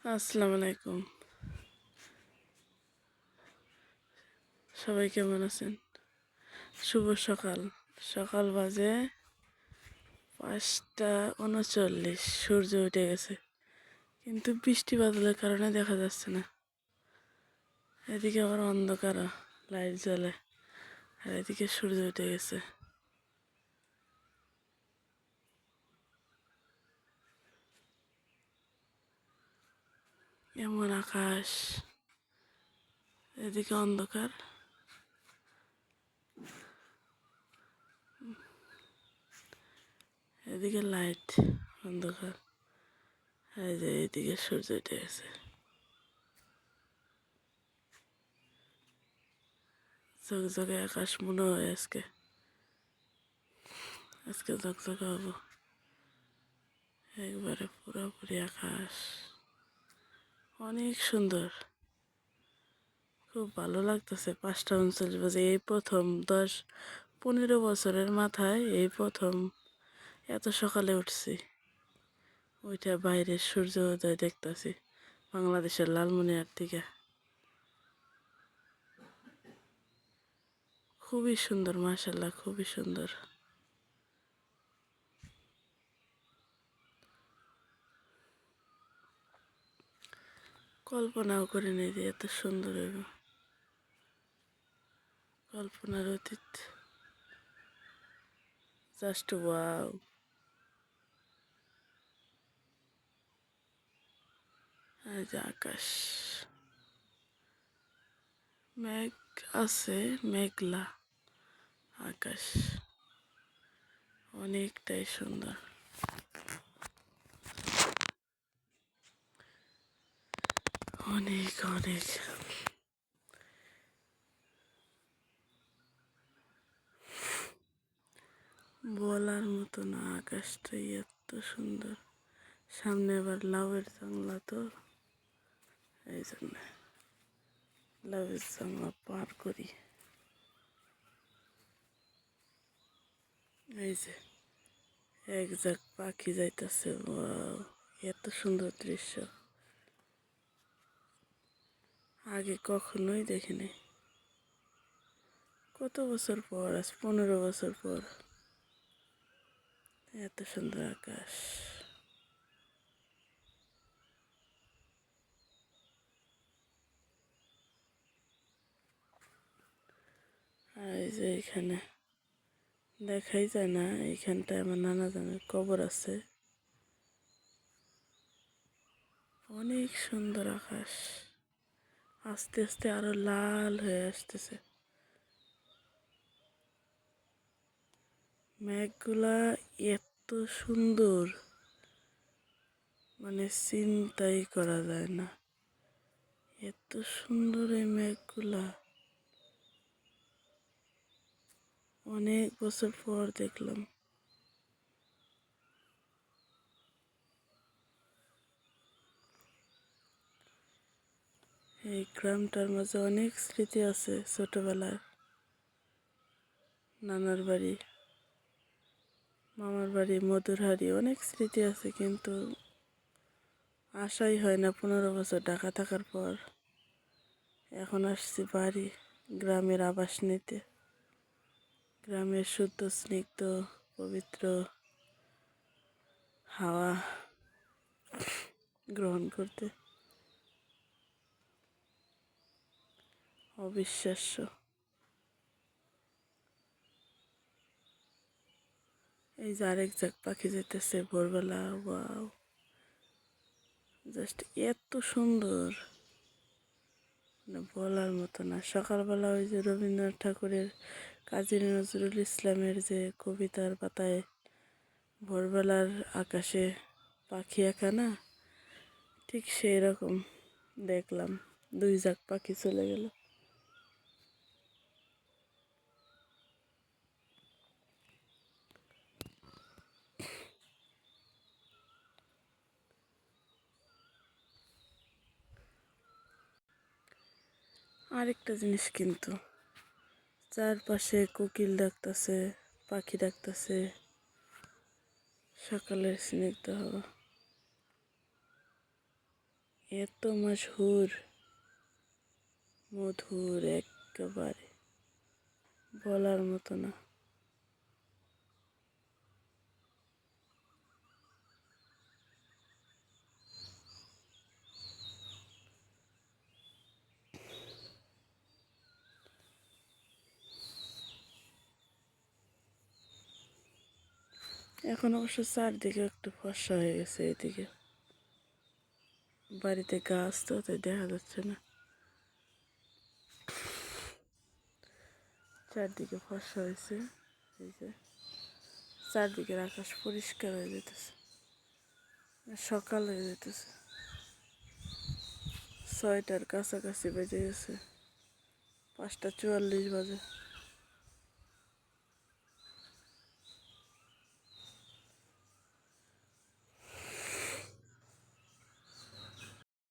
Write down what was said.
আসসালামু আলাইকুম। সবাই কেমন আছেন? শুভ সকাল। সকাল বাজে 5:39। সূর্য উঠে গেছে, কিন্তু বৃষ্টি বাদলের কারণে দেখা যাচ্ছে না। এদিকে আবার অন্ধকার, লাইট জ্বলে, আর এদিকে সূর্য উঠে গেছে। এমন আকাশ, এদিকে অন্ধকার, এদিকে লাইট, অন্ধকার, এই যে এইদিকে সূর্য উঠে গেছে। ঝকঝকে আকাশ মনে হয় আজকে আজকে ঝকঝকে হবো একবারে পুরোপুরি আকাশ। অনেক সুন্দর, খুব ভালো লাগতেছে। 5:39 বাজে, এই প্রথম 10-15 বছরের মাথায় এই প্রথম এত সকালে উঠছি। ওইটা বাইরের সূর্য উদয় দেখতেছি বাংলাদেশের লালমনিরহাট থেকে। খুবই সুন্দর, মাশাআল্লাহ, খুবই সুন্দর। কল্পনাও করিনি যে এত সুন্দর হইব, কল্পনার অতীত। Just wow. এই যে আকাশ, মেঘ আছে, মেঘলা আকাশ, অনেকটাই সুন্দর। অনেক অনেক বলার মতো না, আকাশটাই এত সুন্দর। সামনে আবার লাউয়ের জাংলা, তো এই জন্য লাউয়ের জাংলা পার করি। এই যে এক ঝাঁক পাখি যাইতেছে, ওয়াও, এত সুন্দর দৃশ্য আগে কখনোই দেখিনি। কত বছর পর, আজ 15 বছর পর এত সুন্দর আকাশ। আর এই যে এখানে দেখাই যায় না, এইখানটায় আমার নানা জানের কবর আছে। অনেক সুন্দর আকাশ, আস্তে আস্তে আরো লাল হয়ে আসতেছে। মেঘগুলা এত সুন্দর, মানে চিন্তাই করা যায় না, এত সুন্দর এই মেঘগুলা। অনেক বছর পর দেখলাম। এই গ্রামটার মাঝে অনেক স্মৃতি আছে ছোটবেলার। নানার বাড়ি, মামার বাড়ি, মধুরহারি, অনেক স্মৃতি আছে, কিন্তু আশাই হয় না 15 বছর ঢাকা থাকার পর। এখন আসছি বাড়ি, গ্রামের আবাস নিতে, গ্রামের শুদ্ধ স্নিগ্ধ পবিত্র হাওয়া গ্রহণ করতে। অবিশ্বাস্য। এই যে আরেক ঝাঁক পাখি যেতেছে ভোরবেলা, ওয়াও, জাস্ট এত সুন্দর, মানে বলার মতো না। সকালবেলা ওই যে রবীন্দ্রনাথ ঠাকুরের, কাজী নজরুল ইসলামের যে কবিতার পাতায় ভোরবেলার আকাশে পাখি আঁকা না, ঠিক সেই রকম দেখলাম। 2 ঝাঁক পাখি চলে গেল। আরেকটা জিনিস, কিন্তু চারপাশে কোকিল ডাকতেছে, পাখি ডাকতেছে, সকালের স্নিগ্ধ হাওয়া, এত মশহুর, মধুর একেবারে বলার মতো না। এখন অবশ্য চারদিকে একটু ফর্সা হয়ে গেছে। এদিকে বাড়িতে গাছ তো তাই দেখা যাচ্ছে না, চারদিকে ফর্সা হয়েছে। এই যে চারদিকের আকাশ পরিষ্কার হয়ে যেতেছে, সকাল হয়ে যেতেছে, 6টার কাছাকাছি বেজে গেছে, 5টা 44 বাজে।